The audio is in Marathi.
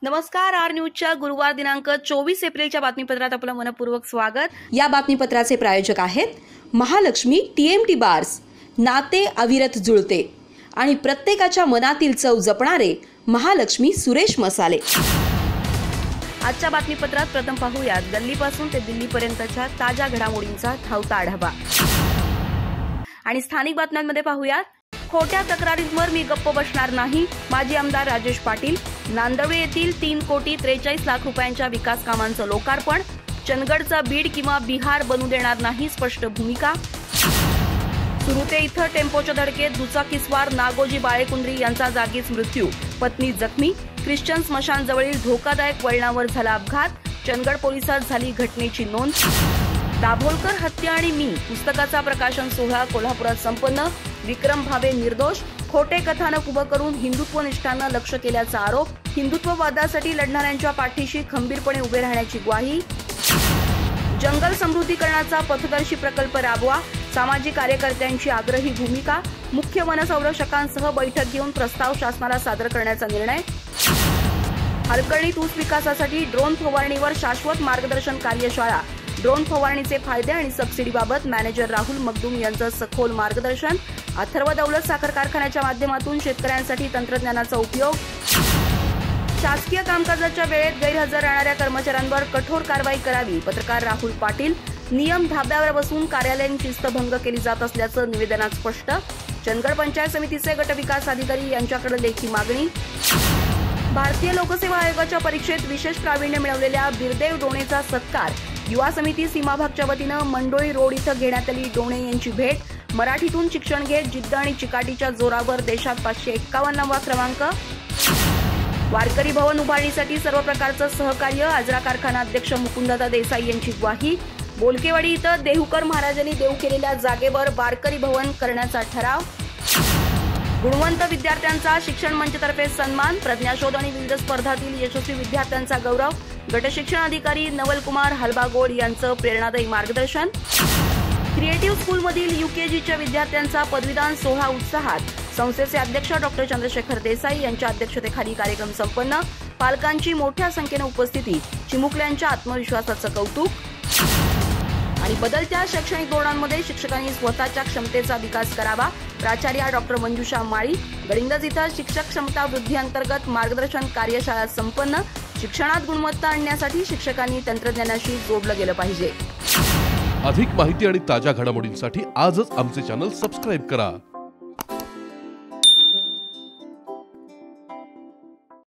नमस्कार, आर न्यूजच्या गुरुवार दिनांक 24 एप्रिलच्या बातमीपत्रात आपलं मनपूर्वक स्वागत। या बातमीपत्राचे प्रायोजक आहेत महालक्ष्मी TMT बार्स। नाते अविरत जुळते आणि प्रत्येकाच्या मनातील चव जपणारे महालक्ष्मी सुरेश मसाले। आजच्या बातमीपत्रात प्रथम पाहूयात गल्लीपासून ते दिल्लीपर्यंतच्या ताज्या घडामोडींचा धावता आढावा आणि स्थानिक बातम्यांमध्ये पाहूयात खोट्या तक्रारींवर मी गप्प बसणार नाही। माजी आमदार राजेश पाटील। नांदवडे येथील 3,43,00,000 रुपयांच्या विकास कामांचं लोकार्पण। चंदगडचा बीड किंवा बिहार बनू देणार नाही, स्पष्ट भूमिका। सुरुते इथं टेम्पोच्या धडकेत दुचाकीस्वार नागोजी बाळेकुंद्री यांचा जागीच मृत्यू, पत्नी जखमी। ख्रिश्चन स्मशानजवळील धोकादायक वळणावर झाला अपघात। चंदगड पोलिसात झाली घटनेची नोंद। दाभोलकर हत्या आणि मी पुस्तकाचा प्रकाशन सोहळा कोल्हापुरात संपन्न। विक्रम भावे निर्दोष। खोटे कथानक उभं करून हिंदुत्व निष्ठांना लक्ष केल्याचा आरोप। हिंदुत्ववादासाठी लढणाऱ्यांच्या पाठीशी खंबीरपणे उभे राहण्याची ग्वाही। जंगल समृद्धीकरणाचा पथदर्शी प्रकल्प राबवा, सामाजिक कार्यकर्त्यांची आग्रही भूमिका। मुख्य वनसंरक्षकांसह बैठक घेऊन प्रस्ताव शासनाला सादर करण्याचा निर्णय। हरकर्णीत ऊस विकासासाठी ड्रोन फवारणीवर शाश्वत मार्गदर्शन कार्यशाळा। ड्रोन फवारणीचे फायदे आणि सबसिडीबाबत मॅनेजर राहुल मगदूम यांचं सखोल मार्गदर्शन। अथर्व दौलत साखर कारखान्याच्या माध्यमातून शेतकऱ्यांसाठी तंत्रज्ञानाचा उपयोग। शासकीय कामकाजाच्या वेळेत गैरहजर राहणाऱ्या कर्मचाऱ्यांवर कठोर कारवाई करावी, पत्रकार राहुल पाटील। नियम धाब्यावर बसून कार्यालयीन शिस्तभंग केली जात असल्याचं निवेदनात स्पष्ट। चंदगड पंचायत समितीचे गटविकास अधिकारी यांच्याकडे लेखी मागणी। भारतीय लोकसेवा आयोगाच्या परीक्षेत विशेष प्रावीण्य मिळवलेल्या बिरदेव डोणेचा सत्कार। युवा समिती सीमाभागच्या वतीनं मंडोळी रोड इथं घेण्यात आली डोणे यांची भेट। मराठीतून शिक्षण घेत जिद्द आणि चिकाटीच्या जोरावर देशात 551वा क्रमांक। वारकरी भवन उभारणीसाठी सर्व प्रकारचं सहकार्य, आजरा कारखाना अध्यक्ष मुकुंददादा देसाई यांची ग्वाही। बोलकेवाडी इथं देहूकर महाराजांनी देऊ केलेल्या जागेवर वारकरी भवन करण्याचा ठराव। गुणवंत विद्यार्थ्यांचा शिक्षण मंचतर्फे सन्मान। प्रज्ञाशोध आणि विविध स्पर्धातील यशस्वी विद्यार्थ्यांचा गौरव। गटशिक्षण अधिकारी नवलकुमार हलबागोड यांचं प्रेरणादायी मार्गदर्शन। क्रिएटिव्ह स्कूलमधील UKGच्या विद्यार्थ्यांचा पदवीदान सोहळा उत्साहात। संस्थेचे अध्यक्ष डॉ चंद्रशेखर देसाई यांच्या अध्यक्षतेखाली कार्यक्रम संपन्न। पालकांची मोठ्या संख्येने उपस्थिती। चिमुकल्यांच्या आत्मविश्वासाचं कौतुक। आणि बदलत्या शैक्षणिक धोरणांमध्ये शिक्षकांनी स्वतःच्या क्षमतेचा विकास करावा, प्राचार्या डॉ मंजुषा माळी। गडिंग्लज इथं शिक्षक क्षमता वृद्धी अंतर्गत मार्गदर्शन कार्यशाळा संपन्न। शिक्षणात गुणवत्ता आणण्यासाठी शिक्षकांनी तंत्रज्ञानाशी जोडलं गेलं पाहिजे। अधिक माहिती आणि ताज्या घडामोडींसाठी आजच आमचे चॅनल सबस्क्राइब करा।